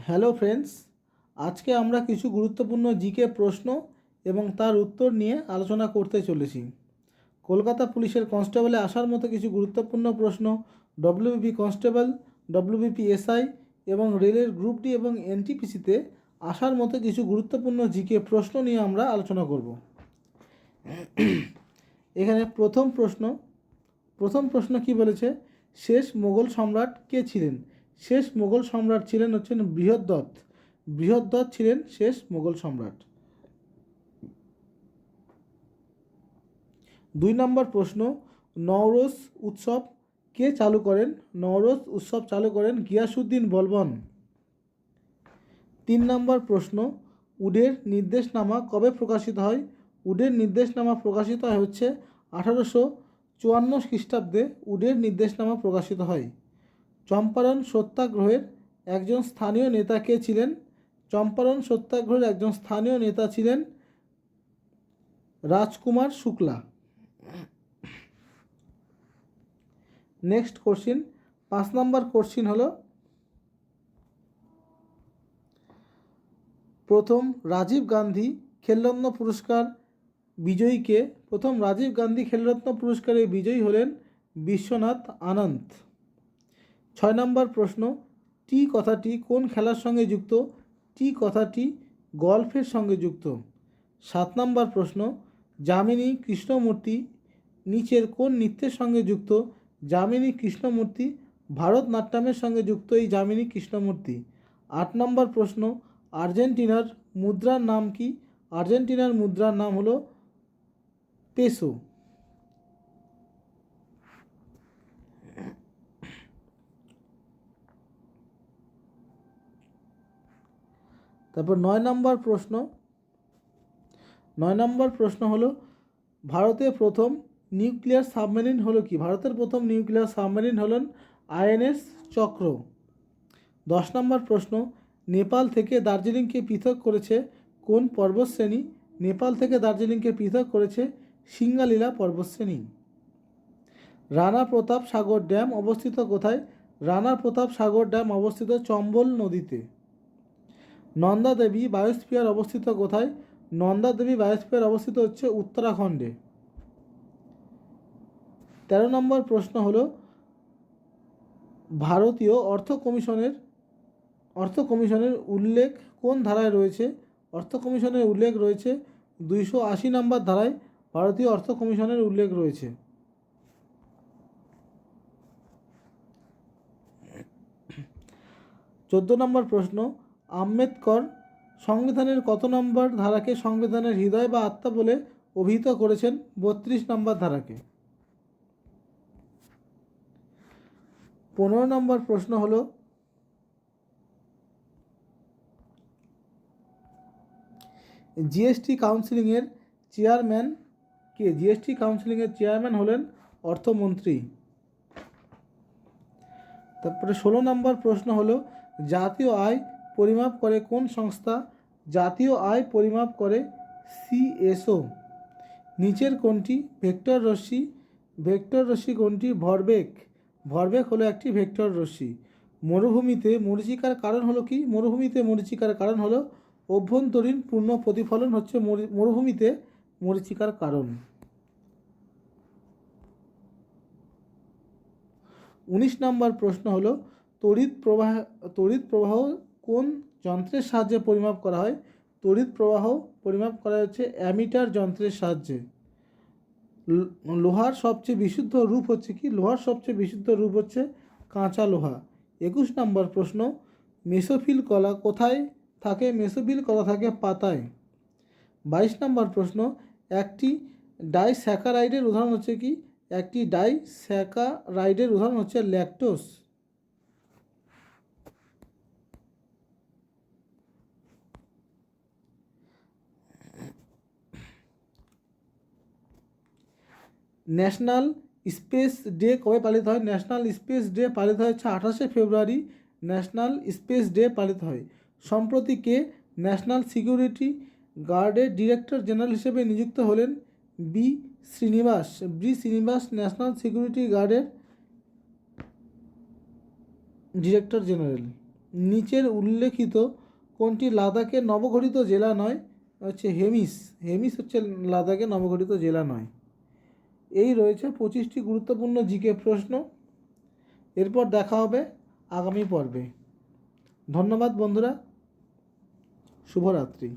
Hello friends, আজকে আমরা কিছু গুরুত্বপূর্ণ জিকে প্রশ্ন এবং তার উত্তর নিয়ে আলোচনা করতে চলেছি। কলকাতা পুলিশের কনস্টেবলে আসার মতো কিছু গুরুত্বপূর্ণ প্রশ্ন, ডব্লিউবিপি কনস্টেবল, ডব্লিউবিপি এসআই এবং রেলের গ্রুপ ডি এবং এনটিপিসিতে আসার মতো কিছু গুরুত্বপূর্ণ জিকে প্রশ্ন নিয়ে আমরা আলোচনা করব। এখানে প্রথম প্রশ্ন কি বলেছে? শেষ মোগল সম্রাট কে ছিলেন? শেষ মোগল সম্রাট ছিলেন হচ্ছেন বৃহদ্রথ। বৃহদ্রথ ছিলেন শেষ মোগল সম্রাট। 2 নম্বর প্রশ্ন, নওরোজ উৎসব কে চালু করেন? নওরোজ উৎসব চালু করেন গিয়াসউদ্দিন বলবন। 3 নম্বর প্রশ্ন, উডের নির্দেশনামা কবে প্রকাশিত হয়? উডের নির্দেশনামা প্রকাশিত হয় হচ্ছে 1854 খ্রিস্টাব্দে উডের নির্দেশনামা প্রকাশিত হয়। চম্পারণ সত্যাগ্রহের একজন স্থানীয় নেতা কে ছিলেন? চম্পারণ সত্যাগ্রহের একজন স্থানীয় নেতা ছিলেন রাজকুমার শুক্লা। নেক্সট কোশ্চিন, 5 নম্বর কোশ্চিন হলো, প্রথম রাজীব গান্ধী খেলরত্ন পুরস্কার বিজয়ীকে? প্রথম রাজীব গান্ধী খেলরত্ন পুরস্কারের বিজয়ী হলেন বিশ্বনাথ আনন্দ। 6 নম্বর প্রশ্ন, টি কথাটি কোন খেলার সঙ্গে যুক্ত? টি কথাটি গল্ফের সঙ্গে যুক্ত। 7 নম্বর প্রশ্ন, যামিনী কৃষ্ণমূর্তি নিচের কোন নৃত্যের সঙ্গে যুক্ত? যামিনী কৃষ্ণমূর্তি ভারতনাট্যমের সঙ্গে যুক্ত এই যামিনী কৃষ্ণমূর্তি। 8 নম্বর প্রশ্ন, আর্জেন্টিনার মুদ্রার নাম কি? আর্জেন্টিনার মুদ্রার নাম হলো পেসো। তারপর 9 নম্বর প্রশ্ন হলো, ভারতের প্রথম নিউক্লিয়ার সাবমেরিন হলো কি? ভারতের প্রথম নিউক্লিয়ার সাবমেরিন হলেন আইএনএস চক্র। 10 নম্বর প্রশ্ন, নেপাল থেকে দার্জিলিংকে পৃথক করেছে কোন পর্বতশ্রেণী? নেপাল থেকে দার্জিলিংকে পৃথক করেছে সিঙ্গালীলা পর্বতশ্রেণী। রানা প্রতাপ সাগর ড্যাম অবস্থিত কোথায়? রানা প্রতাপ সাগর ড্যাম অবস্থিত চম্বল নদীতে। নন্দা দেবী বায়োস্ফিয়ার অবস্থিত কোথায়? নন্দা দেবী বায়োস্ফিয়ার অবস্থিত হচ্ছে উত্তরাখণ্ডে। 13 নম্বর প্রশ্ন হলো, ভারতীয় অর্থ কমিশনের উল্লেখ কোন ধারায় রয়েছে? অর্থ কমিশনের উল্লেখ রয়েছে 280 নম্বর ধারায় ভারতীয় অর্থ কমিশনের উল্লেখ রয়েছে। 14 নম্বর প্রশ্ন, আম্বেদকর সংবিধানের কত নম্বর ধারাকে সংবিধানের হৃদয় বা আত্মা বলে অভিহিত করেছেন? 32 নম্বর ধারাকে। 15 নম্বর প্রশ্ন হলো, জিএসটি কাউন্সিলিংয়ের চেয়ারম্যান কে? জিএসটি কাউন্সিলিংয়ের চেয়ারম্যান হলেন অর্থমন্ত্রী। তারপরে 16 নম্বর প্রশ্ন হলো, জাতীয় আয় পরিমাপ করে কোন সংস্থা? জাতীয় আয় পরিমাপ করে সিএসও। নিচের কোনটি ভেক্টর রশ্মি? ভেক্টর রশ্মি কোনটি? ভরবেগ হলো একটি ভেক্টর রশ্মি। মরুভূমিতে মরীচিকার কারণ হলো কি? মরুভূমিতে মরীচিকার কারণ হলো অভ্যন্তরীণ পূর্ণ প্রতিফলন হচ্ছে মরুভূমিতে মরীচিকার কারণ। 19 নম্বর প্রশ্ন হলো, তড়িৎ প্রবাহ কোন যন্ত্রের সাহায্যে পরিমাপ করা হয়? তড়িৎ প্রবাহ পরিমাপ করা হচ্ছে অ্যামিটার যন্ত্রের সাহায্যে। লোহার সবচেয়ে বিশুদ্ধ রূপ হচ্ছে কি? লোহার সবচেয়ে বিশুদ্ধ রূপ হচ্ছে কাঁচা লোহা। 21 নম্বর প্রশ্ন, মেসোফিল কলা কোথায় থাকে? মেসোফিল কলা থাকে পাতায়। 22 নম্বর প্রশ্ন, একটি ডাইস্যাকারাইডের উদাহরণ হচ্ছে কি? একটি ডাইস্যাকারাইডের উদাহরণ হচ্ছে ল্যাকটোজ। ন্যাশনাল স্পেস ডে কবে পালিত হয়? ন্যাশনাল স্পেস ডে পালিত হয় হচ্ছে 28শে ফেব্রুয়ারি। ন্যাশনাল স্পেস ডে পালিত হয়। সম্প্রতি কে ন্যাশনাল সিকিউরিটি গার্ডের ডিরেক্টর জেনারেল হিসেবে নিযুক্ত হলেন? বি শ্রীনিবাস ন্যাশনাল সিকিউরিটি গার্ডের ডিরেক্টর জেনারেল। নিচের উল্লেখিত কোনটি লাদাখের নবগঠিত জেলা নয়? হচ্ছে হেমিস। হেমিস হচ্ছে লাদাখের নবগঠিত জেলা নয়। এই রয়েছে 25টি গুরুত্বপূর্ণ জিকে প্রশ্ন। এরপর দেখা হবে আগামী পর্বে। ধন্যবাদ বন্ধুরা, শুভরাত্রি।